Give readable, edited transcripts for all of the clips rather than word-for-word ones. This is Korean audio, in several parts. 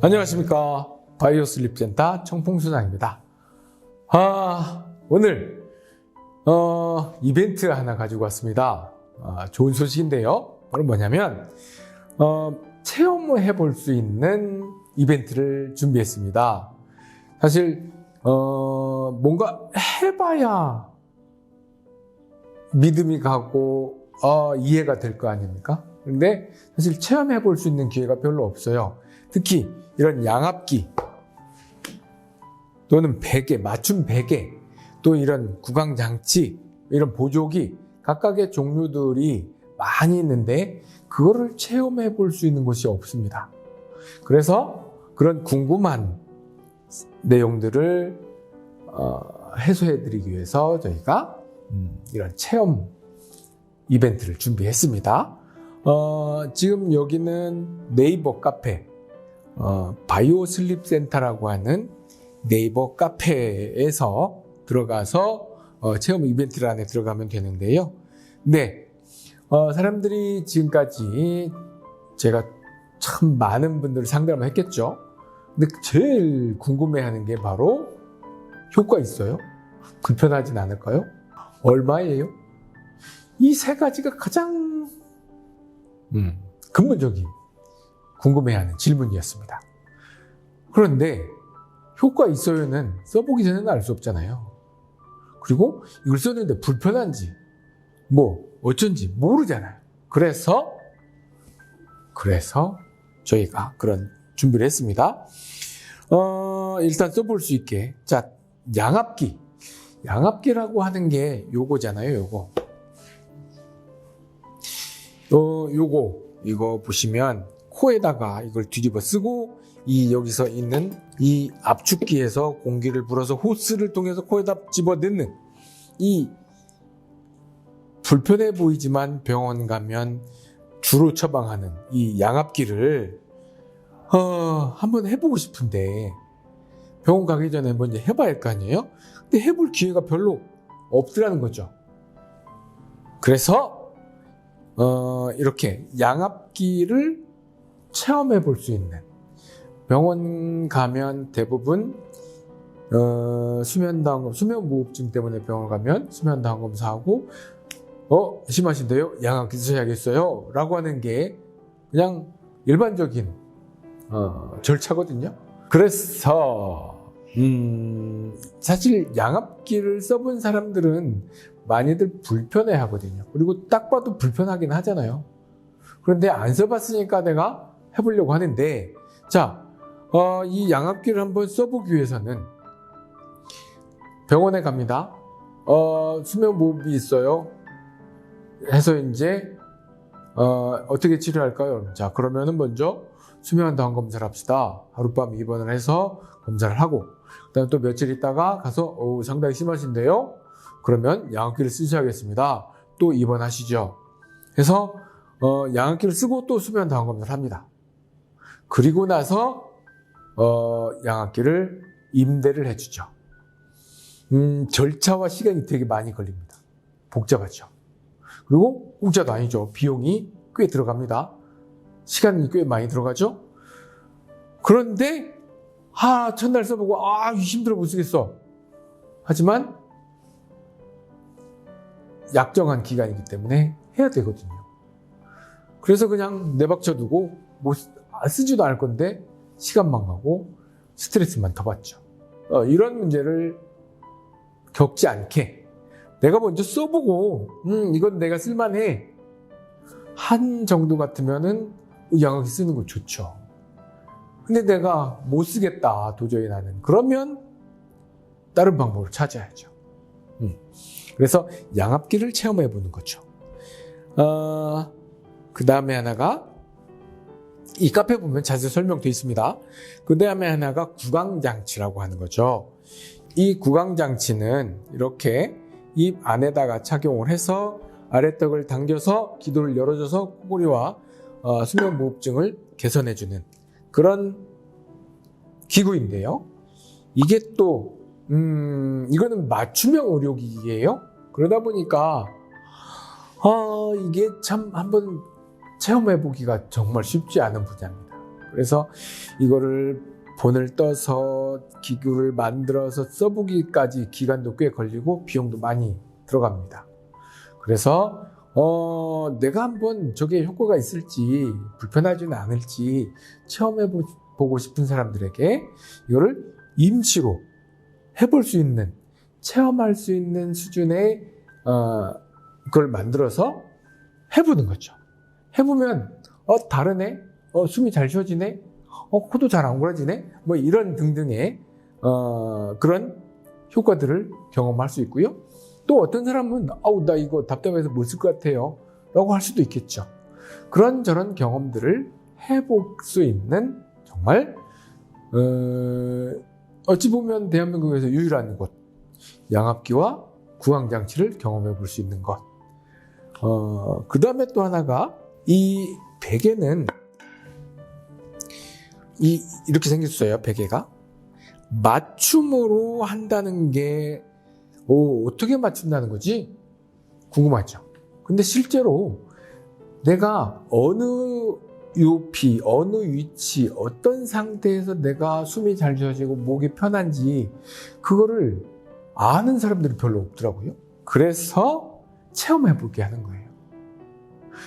안녕하십니까. 바이오슬립센터 청풍수장입니다. 오늘 이벤트 하나 가지고 왔습니다. 좋은 소식인데요. 바로 뭐냐면 체험을 해볼 수 있는 이벤트를 준비했습니다. 사실 뭔가 해봐야 믿음이 가고 이해가 될 거 아닙니까? 근데 사실 체험해 볼 수 있는 기회가 별로 없어요. 특히 이런 양압기 또는 베개, 맞춤 베개, 또 이런 구강장치, 이런 보조기 각각의 종류들이 많이 있는데 그거를 체험해 볼 수 있는 곳이 없습니다. 그래서 그런 궁금한 내용들을 해소해 드리기 위해서 저희가 이런 체험 이벤트를 준비했습니다. 지금 여기는 네이버 카페, 바이오슬립센터라고 하는 네이버 카페에서 들어가서 체험 이벤트 안에 들어가면 되는데요. 네, 사람들이 지금까지 제가 참 많은 분들을 상담을 했겠죠. 근데 제일 궁금해하는 게 바로 효과 있어요? 불편하진 않을까요? 얼마예요? 이 세 가지가 가장 근본적인 궁금해하는 질문이었습니다. 그런데 효과 있어요는 써보기 전에는 알 수 없잖아요. 그리고 이걸 썼는데 불편한지 뭐 어쩐지 모르잖아요. 그래서 저희가 그런 준비를 했습니다. 일단 써볼 수 있게, 자, 양압기라고 하는 게 요거잖아요. 이거 보시면 코에다가 이걸 뒤집어 쓰고 여기서 있는 이 압축기에서 공기를 불어서 호스를 통해서 코에다 집어 넣는 이 불편해 보이지만 병원 가면 주로 처방하는 이 양압기를 한번 해보고 싶은데 병원 가기 전에 먼저 해봐야 할 거 아니에요? 근데 해볼 기회가 별로 없더라는 거죠. 그래서 이렇게 양압기를 체험해 볼 수 있는, 병원 가면 대부분 수면무호흡증 때문에 병원 가면 수면다원 검사하고 심하신데요? 양압기 쓰셔야겠어요? 라고 하는 게 그냥 일반적인 절차거든요. 그래서 사실 양압기를 써본 사람들은 많이들 불편해 하거든요. 그리고 딱 봐도 불편하긴 하잖아요. 그런데 안 써봤으니까 내가 해보려고 하는데, 자, 이 양압기를 한번 써보기 위해서는 병원에 갑니다. 수면무호흡이 있어요. 해서 이제 어떻게 치료할까요? 자, 그러면은 먼저 수면다원 검사를 합시다. 하룻밤 입원을 해서 검사를 하고, 그다음에 또 며칠 있다가 가서 상당히 심하신데요. 그러면 양압기를 쓰셔야겠습니다. 또 입원하시죠. 그래서 양압기를 쓰고 또 수면다원 검사를 합니다. 그리고 나서 양압기를 임대를 해주죠. 절차와 시간이 되게 많이 걸립니다. 복잡하죠. 그리고 공짜도 아니죠. 비용이 꽤 들어갑니다. 시간이 꽤 많이 들어가죠. 그런데 첫날 써보고 힘들어 못 쓰겠어. 하지만 약정한 기간이기 때문에 해야 되거든요. 그래서 그냥 내박쳐두고 쓰지도 않을 건데 시간만 가고 스트레스만 더 받죠. 이런 문제를 겪지 않게 내가 먼저 써보고 이건 내가 쓸만해 한 정도 같으면은 양압기 쓰는 거 좋죠. 근데 내가 못 쓰겠다, 도저히 나는. 그러면 다른 방법을 찾아야죠. 그래서 양압기를 체험해 보는 거죠. 그 다음에 하나가, 이 카페 보면 자세히 설명되어 있습니다. 그 다음에 하나가 구강장치라고 하는 거죠. 이 구강장치는 이렇게 입 안에다가 착용을 해서 아래턱을 당겨서 기도를 열어줘서 코골이와 수면무호흡증을 개선해주는 그런 기구인데요. 이게 또 이거는 맞춤형 의료기기예요. 그러다 보니까 이게 참 한번 체험해보기가 정말 쉽지 않은 분야입니다. 그래서 이거를 본을 떠서 기구를 만들어서 써보기까지 기간도 꽤 걸리고 비용도 많이 들어갑니다. 그래서 내가 한번 저게 효과가 있을지 불편하지는 않을지 체험해보고 싶은 사람들에게 이거를 임시로 해볼 수 있는, 체험할 수 있는 수준의 그걸 만들어서 해보는 거죠. 해보면 다르네, 숨이 잘 쉬어지네, 코도 잘 안 골아지네, 뭐 이런 등등의 그런 효과들을 경험할 수 있고요. 또 어떤 사람은 나 이거 답답해서 못 쓸 것 같아요 라고 할 수도 있겠죠. 그런저런 경험들을 해볼 수 있는 정말 어찌 보면 대한민국에서 유일한 곳, 양압기와 구강장치를 경험해 볼 수 있는 것. 그 다음에 또 하나가 이 베개는 이렇게 생겼어요. 베개가 맞춤으로 한다는 게 어떻게 맞춘다는 거지? 궁금하죠. 근데 실제로 내가 어느 높이, 어느 위치, 어떤 상태에서 내가 숨이 잘 쉬어지고 목이 편한지 그거를 아는 사람들이 별로 없더라고요. 그래서 체험해보게 하는 거예요.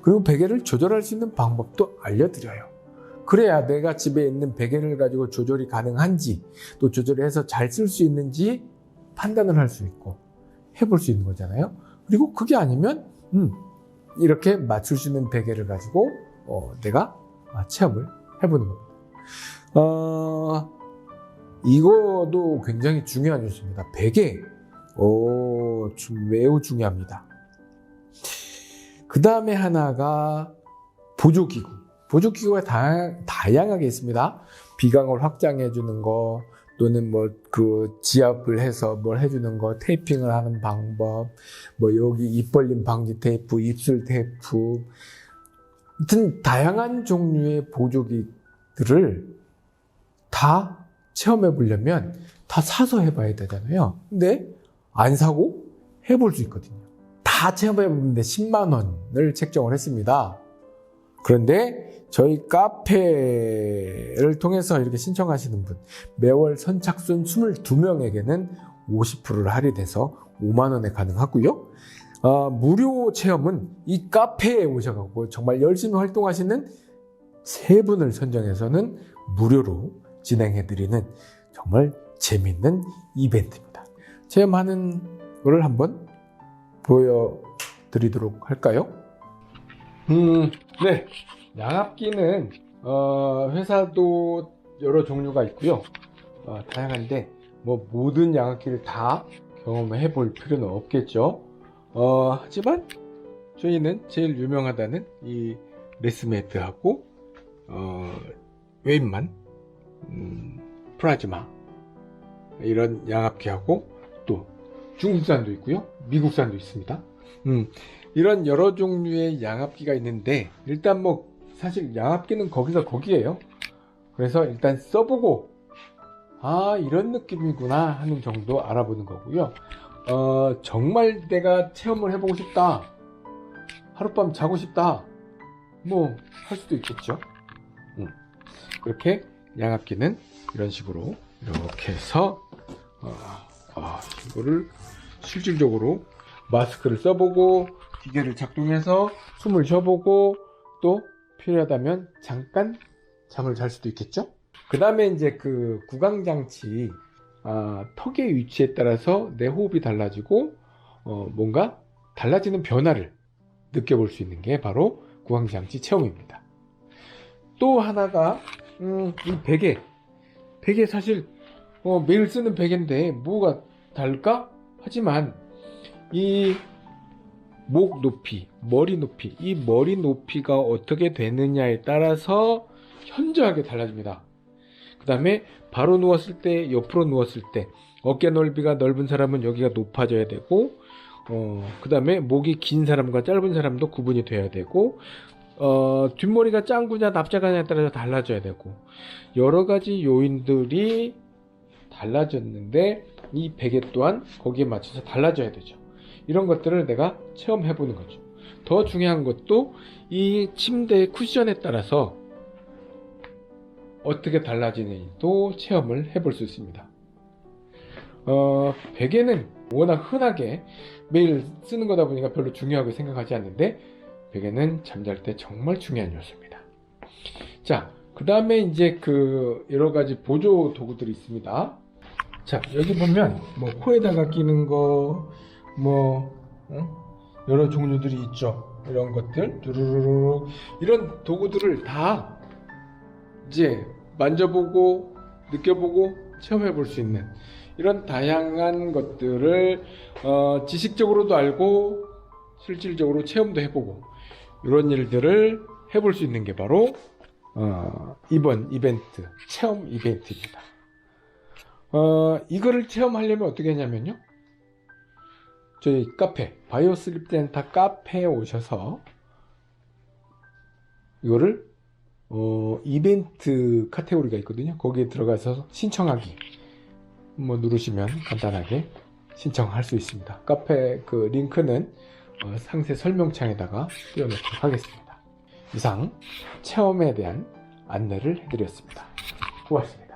그리고 베개를 조절할 수 있는 방법도 알려드려요. 그래야 내가 집에 있는 베개를 가지고 조절이 가능한지, 또 조절해서 잘 쓸 수 있는지 판단을 할 수 있고 해볼 수 있는 거잖아요. 그리고 그게 아니면 이렇게 맞출 수 있는 베개를 가지고 내가 체험을 해보는 겁니다. 이거도 굉장히 중요한 뉴스입니다. 베개 매우 중요합니다. 그 다음에 하나가 보조기구. 보조기구가 다양하게 있습니다. 비강을 확장해 주는 거, 또는 지압을 해서 뭘 해주는 거, 테이핑을 하는 방법, 여기 입 벌림 방지 테이프, 입술 테이프, 아무튼 다양한 종류의 보조기들을 다 체험해 보려면 다 사서 해봐야 되잖아요. 근데 안 사고 해볼 수 있거든요. 다 체험해 보는데 10만 원을 책정을 했습니다. 그런데 저희 카페를 통해서 이렇게 신청하시는 분, 매월 선착순 22명에게는 50%를 할인해서 5만 원에 가능하고요. 무료 체험은 이 카페에 오셔가지고 정말 열심히 활동하시는 3분을 선정해서는 무료로 진행해드리는 정말 재밌는 이벤트입니다. 체험하는 거를 한번 보여드리도록 할까요? 네. 양압기는 회사도 여러 종류가 있고요. 다양한데 모든 양압기를 다 경험해 볼 필요는 없겠죠. 하지만 저희는 제일 유명하다는 이 레스매트하고 웨인만, 프라즈마 이런 양압기하고 또 중국산도 있고요, 미국산도 있습니다. 이런 여러 종류의 양압기가 있는데 일단 사실 양압기는 거기서 거기에요. 그래서 일단 써보고 이런 느낌이구나 하는 정도 알아보는 거고요. 정말 내가 체험을 해보고 싶다, 하룻밤 자고 싶다, 할 수도 있겠죠. 그렇게 양압기는 이런 식으로 이렇게 해서 이거를 실질적으로 마스크를 써보고 기계를 작동해서 숨을 쉬어보고 또 필요하다면 잠깐 잠을 잘 수도 있겠죠. 그 다음에 이제 그 구강장치, 턱의 위치에 따라서 내 호흡이 달라지고 뭔가 달라지는 변화를 느껴볼 수 있는 게 바로 구강장치 체험입니다. 또 하나가 이 베개 사실 매일 쓰는 베개인데 뭐가 다를까? 하지만 이 목 높이, 머리 높이, 이 머리 높이가 어떻게 되느냐에 따라서 현저하게 달라집니다. 그 다음에 바로 누웠을 때, 옆으로 누웠을 때 어깨 넓이가 넓은 사람은 여기가 높아져야 되고, 그 다음에 목이 긴 사람과 짧은 사람도 구분이 돼야 되고, 뒷머리가 짱구냐 납작하냐에 따라서 달라져야 되고, 여러 가지 요인들이 달라졌는데 이 베개 또한 거기에 맞춰서 달라져야 되죠. 이런 것들을 내가 체험해보는 거죠. 더 중요한 것도 이 침대의 쿠션에 따라서 어떻게 달라지는지도 체험을 해볼 수 있습니다. 베개는 워낙 흔하게 매일 쓰는 거다 보니까 별로 중요하게 생각하지 않는데 베개는 잠잘 때 정말 중요한 요소입니다. 자, 그 다음에 이제 그 여러 가지 보조 도구들이 있습니다. 자, 여기 보면 뭐 코에다가 끼는 거, 뭐 여러 종류들이 있죠. 이런 것들, 두루루루 이런 도구들을 다 이제 만져보고 느껴보고 체험해 볼 수 있는 이런 다양한 것들을 지식적으로도 알고 실질적으로 체험도 해보고 이런 일들을 해볼 수 있는 게 바로 이번 이벤트, 체험 이벤트입니다. 이거를 체험하려면 어떻게 하냐면요, 저희 카페 바이오 슬립 센터 카페에 오셔서 이거를 이벤트 카테고리가 있거든요. 거기에 들어가서 신청하기 뭐 누르시면 간단하게 신청할 수 있습니다. 카페 그 링크는 상세 설명창에다가 띄워놓도록 하겠습니다. 이상 체험에 대한 안내를 해드렸습니다. 고맙습니다.